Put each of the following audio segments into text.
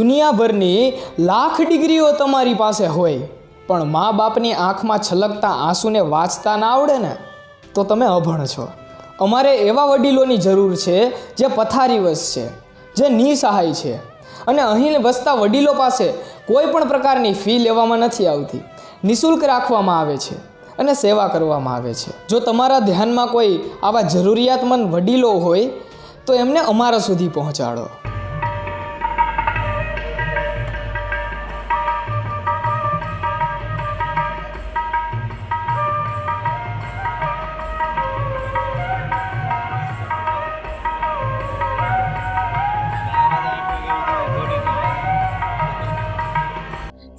દુનિયાભરની લાખ ડિગ્રીઓ તમારી પાસે હોય પણ મા બાપની આંખમાં છલકતા આંસુને વાંચતા ના આવડે ને તો તમે અભણ છો। અમારે એવા વડીલોની જરૂર છે જે પથારીવશ છે, જે નિસહાય છે, અને અહીં વસતા વડીલો પાસે કોઈ પણ પ્રકારની ફી લેવામાં નથી આવતી, નિઃશુલ્ક રાખવામાં આવે છે અને સેવા કરવામાં આવે છે। જો તમારા ધ્યાનમાં કોઈ આવા જરૂરિયાતમંદ વડીલો હોય તો એમને અમારા સુધી પહોંચાડો।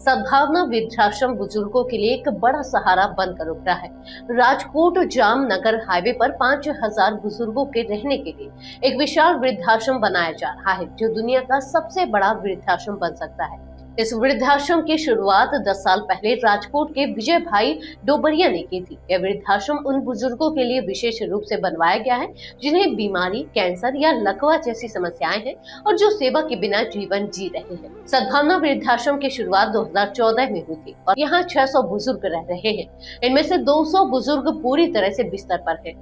सद्भावना वृद्धाश्रम बुजुर्गों के लिए एक बड़ा सहारा बनकर उभरा है। राजकोट जामनगर हाईवे पर 5000 बुजुर्गों के रहने के लिए एक विशाल वृद्धाश्रम बनाया जा रहा है, जो दुनिया का सबसे बड़ा वृद्धाश्रम बन सकता है। इस वृद्धाश्रम की शुरुआत 10 साल पहले राजकोट के विजय भाई डोबरिया ने की थी। यह वृद्धाश्रम उन बुजुर्गों के लिए विशेष रूप से बनवाया गया है जिन्हें बीमारी, कैंसर या लकवा जैसी समस्याएं हैं और जो सेवा के बिना जीवन जी रहे हैं। सद्भावना वृद्धाश्रम की शुरुआत 2014 में हुई थी और यहाँ 600 बुजुर्ग रह रहे हैं। इनमें से 200 बुजुर्ग पूरी तरह से बिस्तर पर हैं।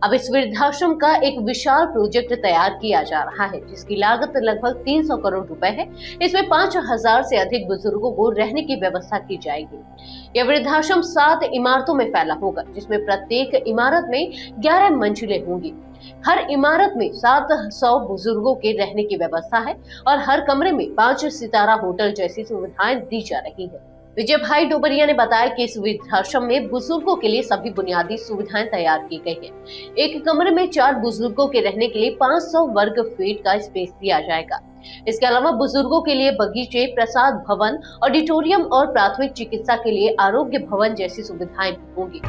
अब इस वृद्धाश्रम का एक विशाल प्रोजेक्ट तैयार किया जा रहा है, जिसकी लागत लगभग 300 करोड़ रुपए है। इसमें 5000 से अधिक बुजुर्गों को रहने की व्यवस्था की जाएगी। यह वृद्धाश्रम 7 इमारतों में फैला होगा, जिसमें प्रत्येक इमारत में 11 मंजिलें होंगी। हर इमारत में 700 बुजुर्गों के रहने की व्यवस्था है और हर कमरे में 5 सितारा होटल जैसी सुविधाएं दी जा रही है। विजय भाई डोबरिया ने बताया कि इस वृद्धाश्रम में बुजुर्गों के लिए सभी बुनियादी सुविधाएं तैयार की गई है। एक कमरे में 4 बुजुर्गों के रहने के लिए 500 वर्ग फीट का स्पेस दिया जाएगा। इसके अलावा बुजुर्गों के लिए बगीचे, प्रसाद भवन, ऑडिटोरियम और प्राथमिक चिकित्सा के लिए आरोग्य भवन जैसी सुविधाएं भी होंगी।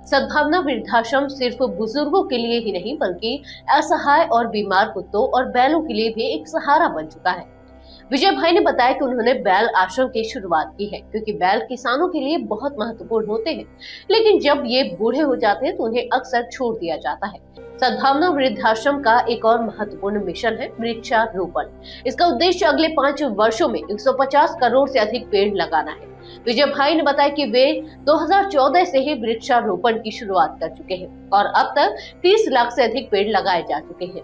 सद्भावना वृद्धाश्रम सिर्फ बुजुर्गों के लिए ही नहीं बल्कि असहाय और बीमार कुत्तों और बैलों के लिए भी एक सहारा बन चुका है। विजय भाई ने बताया कि उन्होंने बैल आश्रम की शुरुआत की है क्योंकि बैल किसानों के लिए बहुत महत्वपूर्ण होते हैं, लेकिन जब ये बूढ़े हो जाते हैं तो उन्हें अक्सर छोड़ दिया जाता है। सद्भावना वृद्धाश्रम का एक और महत्वपूर्ण मिशन है वृक्षारोपण। इसका उद्देश्य अगले 5 वर्षों में 150 करोड़ से अधिक पेड़ लगाना है। विजय भाई ने बताया कि वे 2014 से ही वृक्षारोपण की शुरुआत कर चुके हैं और अब तक 30 लाख से अधिक पेड़ लगाए जा चुके हैं।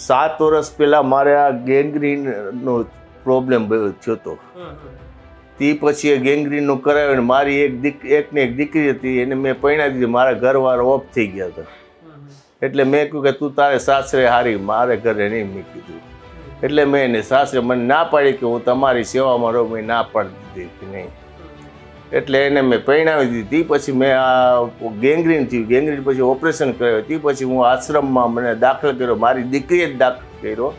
सात वर्ष पहला मारे आ गेंग्रीनનો પ્રોબ્લેમ થયો હતો। તે પછી એ ગેંગ્રીનનું કરાવ્યું। મારી એકને એક દીકરી હતી, એને મેં પરણાવી દીધી। મારા ઘરવાળો ઓફ થઈ ગયા હતા, એટલે મેં કહ્યું કે તું તારે સાસરે હારી, મારે ઘરે નહીં મેં કીધું। એટલે મેં એને સાસરે મને ના પાડી કે હું તમારી સેવામાં રહું, મેં ના પાડી દીધી કે નહીં। એટલે એને મેં પરણાવી દીધી। પછી મેં આ ગેંગ્રીન થયું, ગેંગ્રીન પછી ઓપરેશન કરાવ્યું। તે પછી હું આશ્રમમાં મને દાખલ કર્યો, મારી દીકરીએ જ દાખલ કર્યો।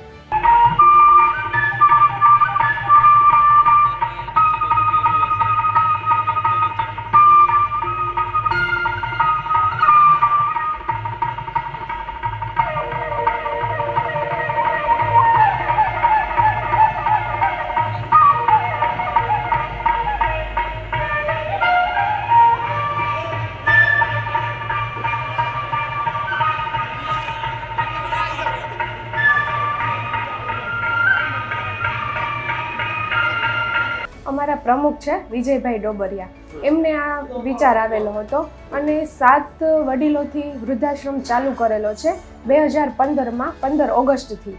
અમારા પ્રમુખ છે વિજયભાઈ ડોબરિયા, એમને આ વિચાર આવેલો હતો અને 7 વડીલોથી વૃદ્ધાશ્રમ ચાલુ કરેલો છે 2015માં 15 ઓગસ્ટથી।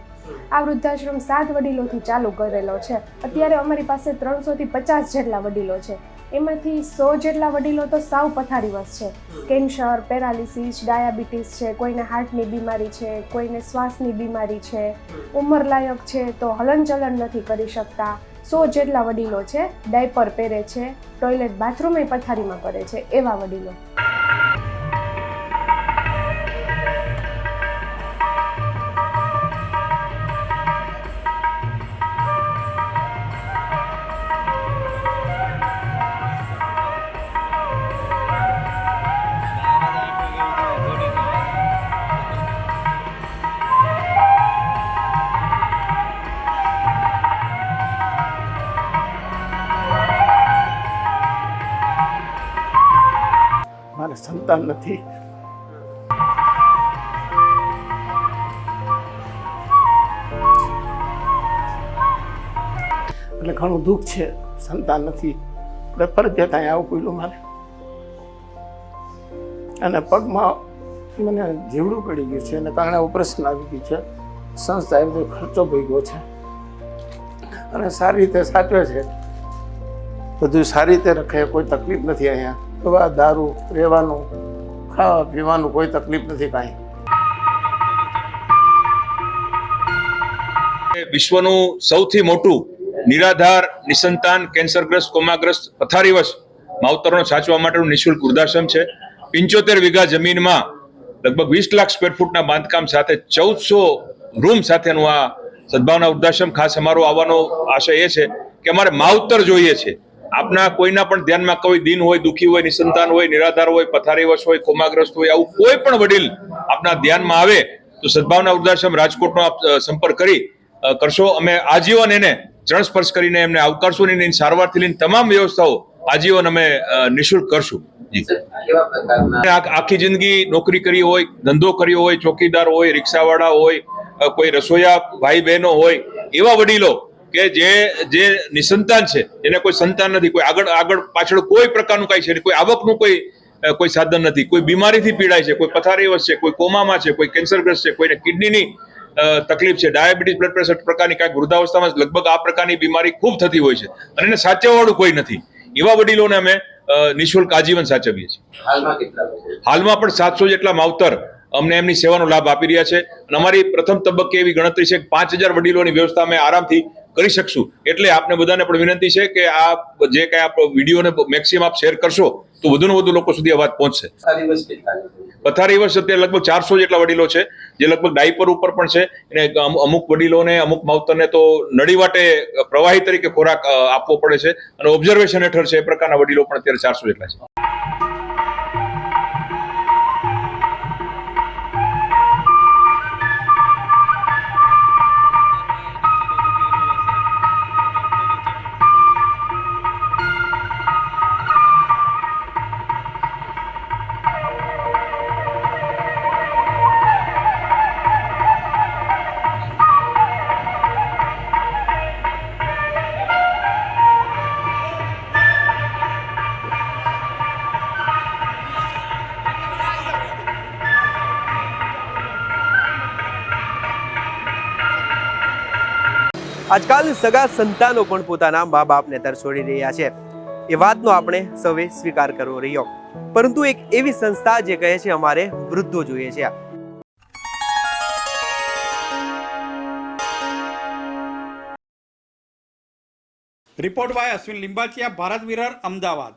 આ વૃદ્ધાશ્રમ 7 વડીલોથી ચાલુ કરેલો છે। અત્યારે અમારી પાસે 300 થી 50 જેટલા વડીલો છે। એમાંથી 100 જેટલા વડીલો તો સાવ પથારીવશ છે. કેન્સર, પેરાલિસિસ, ડાયાબિટીસ છે, કોઈને હાર્ટની બીમારી છે, કોઈને શ્વાસની બીમારી છે, ઉંમરલાયક છે તો હલનચલન નથી કરી શકતા. 100 જેટલા વડીલો છે, ડાયપર પહેરે છે, ટોયલેટ બાથરૂમ પથારીમાં કરે છે, એવા વડીલો. મારે સંતાન નથી. એટલે ઘણું દુઃખ છે, સંતાન નથી એટલે ફરજિયાત અહીંયા આવું પડ્યું મારે. અને પગમાં મને જીવડું પડી ગયું છે અને કારણે ઓપરેશન આવી ગયું છે. સંસ્થાએ બધો ખર્ચો ભોગવ્યો છે અને સારી રીતે સાચવે છે, બધું સારી રીતે રખે, કોઈ તકલીફ નથી. અહીંયા દવા, દારૂ, રહેવાનું, ખાવા પીવાનું કોઈ તકલીફ નથી કાંઈ. વિશ્વનું સૌથી મોટું નિરાધાર, નિસંતાન, કેન્સરગ્રસ્ત, કોમાગ્રસ્ત, પથારીવશ માવતરોને સાચવા માટેનું નિઃશુલ્ક વૃદ્ધાશ્રમ છે. 75 વીઘા જમીનમાં લગભગ 20 લાખ સ્ક્વેર ફૂટના બાંધકામ સાથે 1400 રૂમ સાથેનું આ સદભાવના વૃદ્ધાશ્રમ. ખાસ અમારો આવવાનો આશય એ છે કે અમારે માવતર જોઈએ છે. આપના કોઈના પણ ધ્યાનમાં કોઈ દિન હોય, દુઃખી હોય, નિસંતાન હોય, નિરાધાર હોય, પથારીવશ હોય, કોમાગ્રસ્ત હોય, આવું કોઈ પણ વડીલ આપના ધ્યાનમાં આવે તો સદભાવના વૃદ્ધાશ્રમ રાજકોટનો આપ સંપર્ક કરશો. અમે આજીવન એને ચરણ સ્પર્શ કરીને એમને આવકારશું. એની સારવારથી લઈને તમામ વ્યવસ્થાઓ આજીવન અમે નિઃશુલ્ક કરશું. આખી જિંદગી નોકરી કરી હોય, ધંધો કર્યો હોય, ચોકીદાર હોય, રિક્ષાવાળા હોય, કોઈ રસોઈયા ભાઈ બહેનો હોય, એવા વડીલો કે જે નિસંતાન છે, એને કોઈ સંતાન નથી, કોઈ આગળ પાછળ કોઈ પ્રકારનું કઈ છે, કોઈ આવકનું કોઈ સાધન નથી, કોઈ બીમારીથી પીડાય છે, કોઈ પથારીવશ છે, કોઈ કોમામાં છે, કોઈ કેન્સરગ્રસ્ત છે, કોઈને કિડનીની તકલીફ છે, ડાયાબિટીસ, બ્લડ પ્રેશર પ્રકારની કાંઈક વૃદ્ધાવસ્થામાં લગભગ આ પ્રકારની બીમારી ખૂબ થતી હોય છે અને એને સાચવવાવાળું કોઈ નથી. એવા વડીલોને અમે નિઃશુલ્ક આજીવન સાચવીએ છીએ. હાલમાં પણ 700 જેટલા માવતર અમને એમની સેવાનો લાભ આપી રહ્યા છે અને અમારી પ્રથમ તબક્કે એવી ગણતરી છે કે 5000 વડીલોની વ્યવસ્થા અમે આરામથી કરી શકશું. એટલે આપને બધાને પણ વિનંતી છે કે આ જે કઈ આપ વિડીયોને મેક્સિમમ આપ શેર કરશો તો વધુને વધુ લોકો સુધી આ વાત પહોંચશે. પથારીવશ અત્યારે લગભગ 400 જેટલા વડીલો છે જે લગભગ ડાયપર ઉપર પણ છે. અને અમુક વડીલોને, અમુક માવતરને તો નળી વાટે પ્રવાહી તરીકે ખોરાક આપવો પડે છે અને ઓબ્ઝર્વેશન હેઠળ છે. એ પ્રકારના વડીલો પણ અત્યારે 400 જેટલા છે. આજકાલ સગા સંતાનો પણ પોતાના મા બાપને તરછોડી રહ્યા છે. એ વાતનો આપણે સૌએ સ્વીકાર કરવો રહ્યો. પરંતુ એક એવી સંસ્થા જે કહે છે અમારે વૃદ્ધો જોઈએ છે. રિપોર્ટ બાય અશ્વિન લિંબાચિયા, ભારત વિરર, અમદાવાદ.